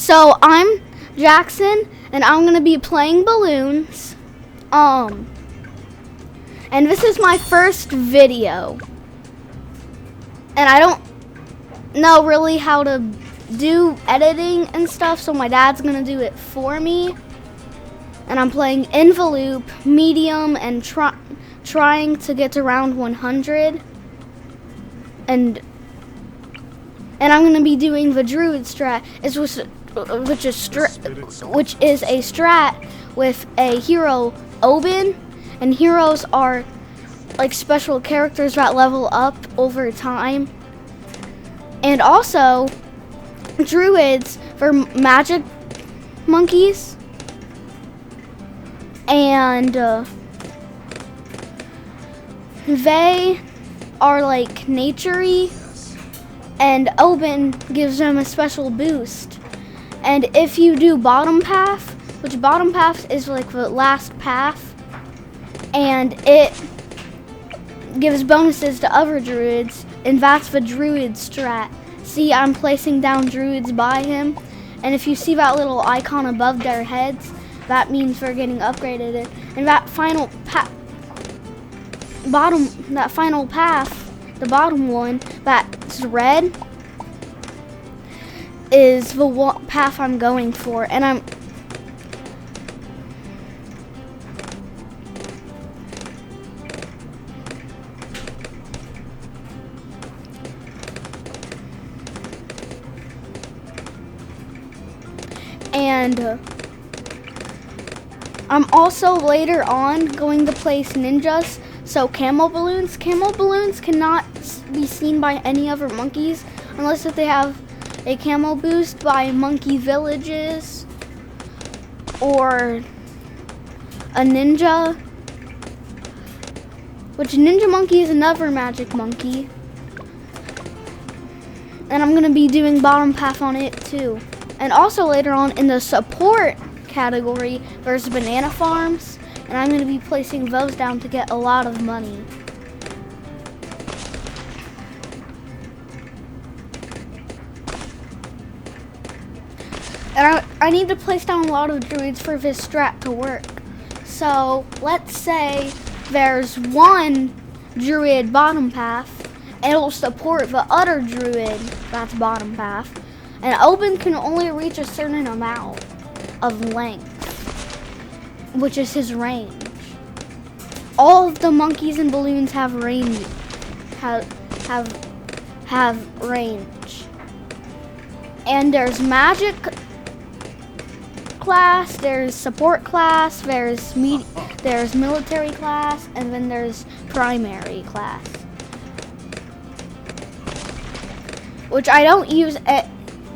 So I'm Jackson, and I'm gonna be playing balloons. And this is my first video, and I don't know really how to do editing and stuff, so my dad's gonna do it for me. And I'm playing envelope, medium, and trying to get to round 100. And I'm gonna be doing the druid strat, which is a strat with a hero Oben, and heroes are like special characters that level up over time. And also, druids for magic monkeys, and they are like nature-y, and Oben gives them a special boost. And if you do bottom path, which bottom path is like the last path, and it gives bonuses to other druids, and that's the druid strat. See, I'm placing down druids by him, and if you see that little icon above their heads, that means they're getting upgraded. And that final path, the bottom one, that's red, is the path I'm going for. And I'm also later on going to place ninjas. So camo balloons cannot be seen by any other monkeys unless if they have a camo boost by monkey villages or a ninja, which ninja monkey is another magic monkey. And I'm gonna be doing bottom path on it too. And also later on in the support category, there's banana farms, and I'm going to be placing those down to get a lot of money. And I need to place down a lot of druids for this strat to work. So let's say there's one druid bottom path, and it'll support the other druid that's bottom path. And Oben can only reach a certain amount of length, which is his range. All of the monkeys and balloons have range. Have range. And there's magic class, there's support class, there's military class, and then there's primary class, which I don't use at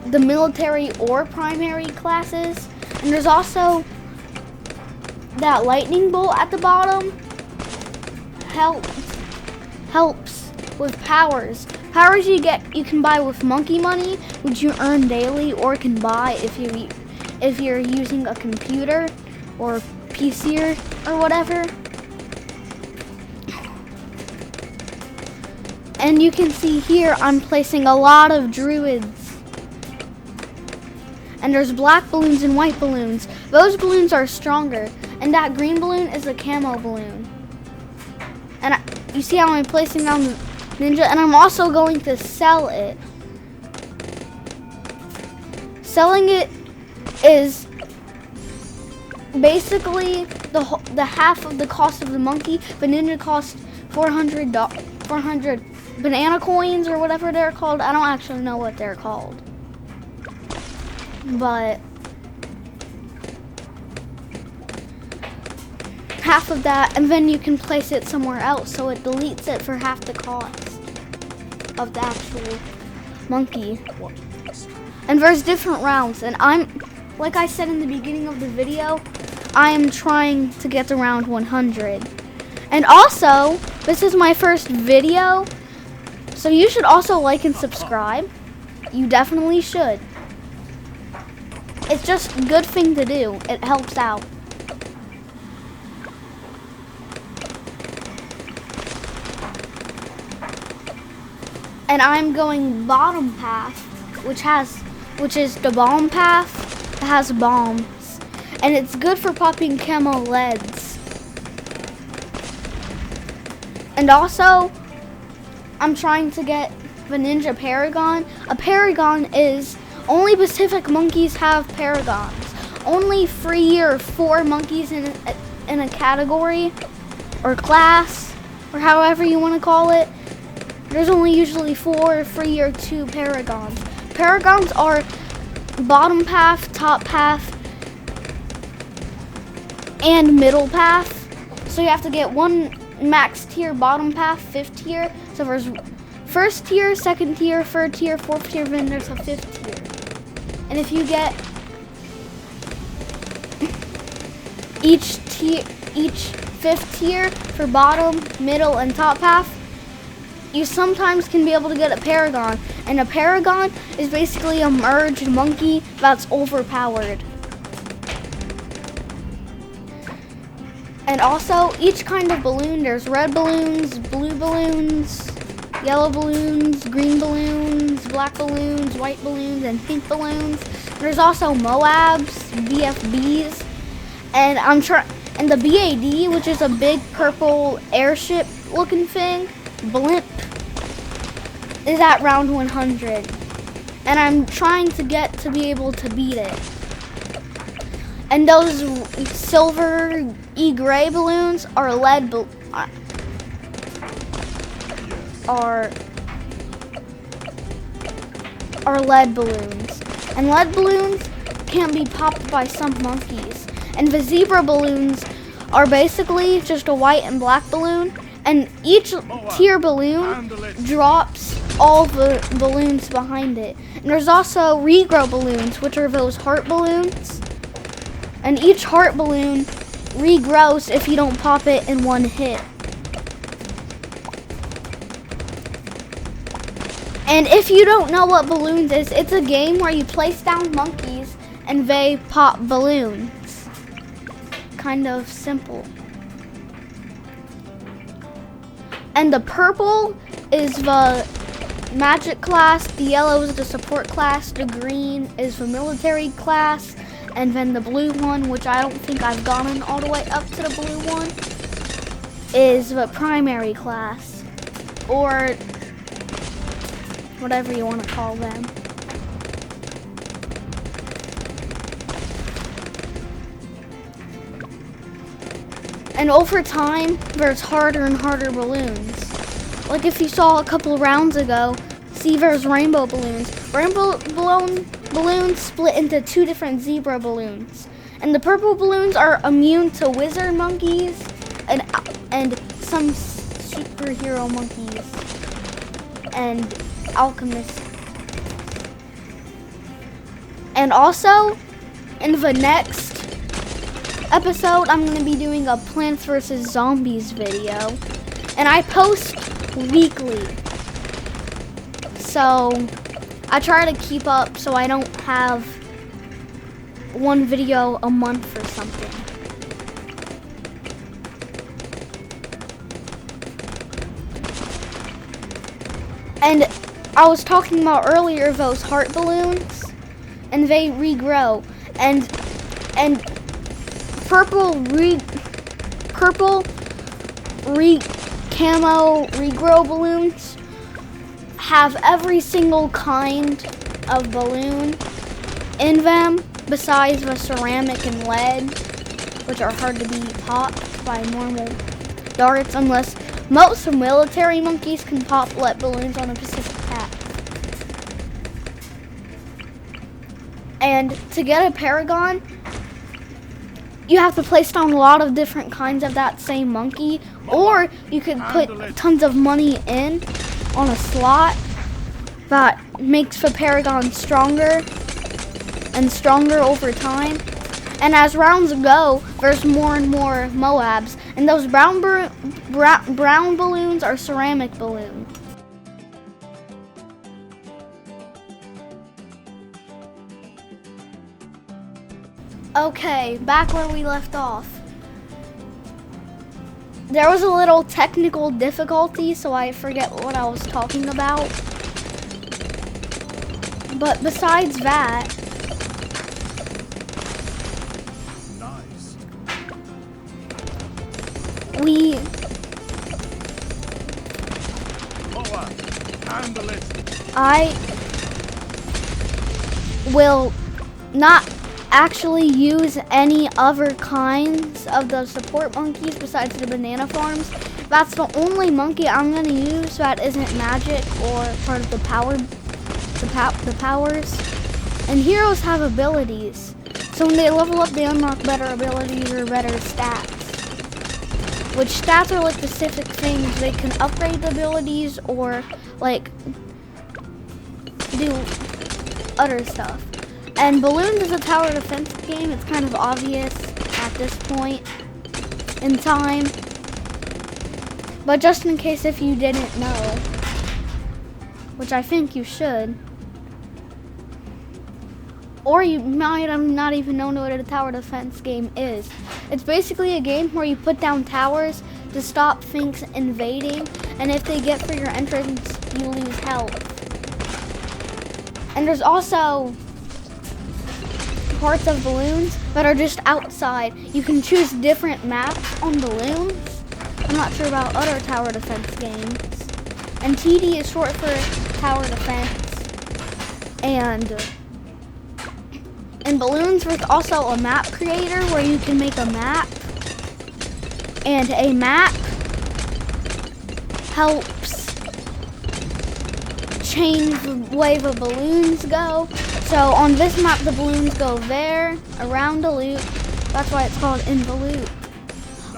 the military or primary classes. And there's also that lightning bolt at the bottom. Helps with powers. Powers you can buy with monkey money, which you earn daily, or can buy if you're using a computer or PC or whatever. And you can see here I'm placing a lot of druids. And there's black balloons and white balloons. Those balloons are stronger. And that green balloon is a camo balloon. And you see how I'm placing down the ninja? And I'm also going to sell it. Selling it is basically the half of the cost of the monkey. The ninja costs 400 banana coins or whatever they're called. I don't actually know what they're called. But half of that, and then you can place it somewhere else, so it deletes it for half the cost of the actual monkey. And there's different rounds, and like I said in the beginning of the video, I am trying to get to round 100. And also, this is my first video, so you should also like and subscribe. You definitely should. It's just a good thing to do. It helps out. And I'm going bottom path, which has which is the bomb path. It has bombs, and it's good for popping camo leads. And also, I'm trying to get the Ninja Paragon. A Paragon is, only Pacific monkeys have Paragons. Only 3 or 4 monkeys in a category or class, or however you want to call it. There's only usually 4, 3, or 2 Paragons. Paragons are bottom path, top path, and middle path. So you have to get 1 max tier, bottom path, 5th tier. So there's 1st tier, 2nd tier, 3rd tier, 4th tier, then there's a 5th tier. And if you get each 5th tier for bottom, middle, and top path, you sometimes can be able to get a Paragon. And a Paragon is basically a merged monkey that's overpowered. And also, each kind of balloon, there's red balloons, blue balloons, yellow balloons, green balloons, black balloons, white balloons, and pink balloons. There's also Moabs, BFBs, and the BAD, which is a big purple airship looking thing, blimp, is at round 100. And I'm trying to get to be able to beat it. And those silver gray balloons are lead balloons. And lead balloons can't be popped by some monkeys. And the zebra balloons are basically just a white and black balloon, and each tier balloon drops all the balloons behind it. And there's also regrow balloons, which are those heart balloons. And each heart balloon regrows if you don't pop it in 1 hit. And if you don't know what balloons is, it's a game where you place down monkeys and they pop balloons. Kind of simple. And the purple is the magic class, the yellow is the support class, the green is the military class, and then the blue one, which I don't think I've gotten all the way up to the blue one, is the primary class, or whatever you want to call them. And over time, there's harder and harder balloons. Like if you saw a couple rounds ago, see there's rainbow balloons. Rainbow balloons split into 2 different zebra balloons. And the purple balloons are immune to wizard monkeys and some superhero monkeys and alchemists. And also, in the next episode, I'm going to be doing a Plants vs. Zombies video. And I post weekly. So I try to keep up so I don't have 1 video a month or something. And I was talking about earlier those heart balloons, and they regrow. And purple camo regrow balloons have every single kind of balloon in them besides the ceramic and lead, which are hard to be popped by normal darts, unless most military monkeys can pop lead balloons on a Pacific path. And to get a Paragon, you have to place down a lot of different kinds of that same monkey, or you could put tons of money in on a slot that makes the Paragon stronger and stronger over time. And as rounds go, there's more and more Moabs, and those brown balloons are ceramic balloons. Okay, back where we left off. There was a little technical difficulty, so I forget what I was talking about. But besides that, Nice. we Forward. Handle it. I will not actually use any other kinds of the support monkeys besides the banana farms. That's the only monkey I'm gonna use that isn't magic or part of the powers. And heroes have abilities, so when they level up, they unlock better abilities or better stats. Which stats are like specific things. They can upgrade the abilities or like do other stuff. And Bloons is a tower defense game. It's kind of obvious at this point in time. But just in case if you didn't know, which I think you should, or you might have not even known what a tower defense game is. It's basically a game where you put down towers to stop things invading, and if they get through your entrance, you lose health. And there's also parts of Bloons that are just outside. You can choose different maps on Bloons. I'm not sure about other tower defense games. And TD is short for tower defense. And in Bloons, there's also a map creator where you can make a map. And a map helps change the way the balloons go. So on this map, the balloons go there, around the loop. That's why it's called in the loop.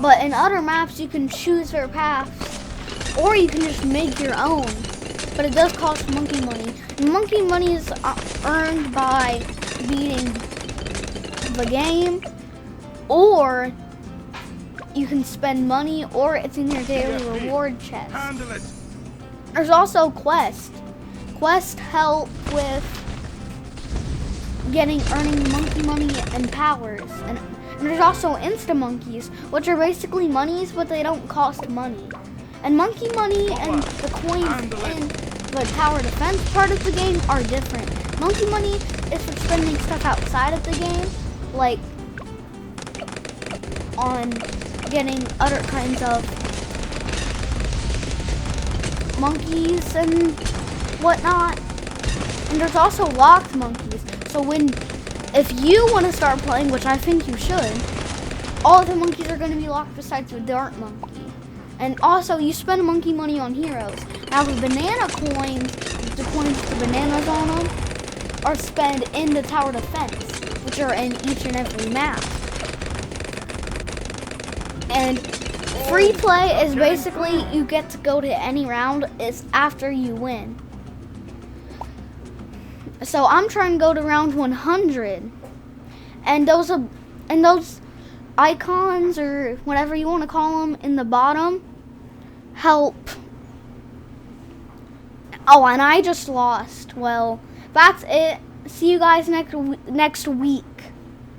But in other maps, you can choose their paths, or you can just make your own. But it does cost monkey money. And monkey money is earned by beating the game, or you can spend money, or it's in your daily reward chest. Handle it. There's also quests. Quests help with earning monkey money and powers. And there's also insta monkeys, which are basically monies, but they don't cost money. And monkey money and the coins in the tower defense part of the game are different. Monkey money is for spending stuff outside of the game, like on getting other kinds of monkeys and whatnot. And there's also locked monkeys. So if you want to start playing, which I think you should, all of the monkeys are going to be locked besides the dart monkey. And also, you spend monkey money on heroes. Now the banana coins, the coins with the bananas on them, are spent in the tower defense, which are in each and every map. And free play is basically you get to go to any round is after you win. So I'm trying to go to round 100, and those icons or whatever you want to call them in the bottom help. Oh, and I just lost. Well, that's it. See you guys next week.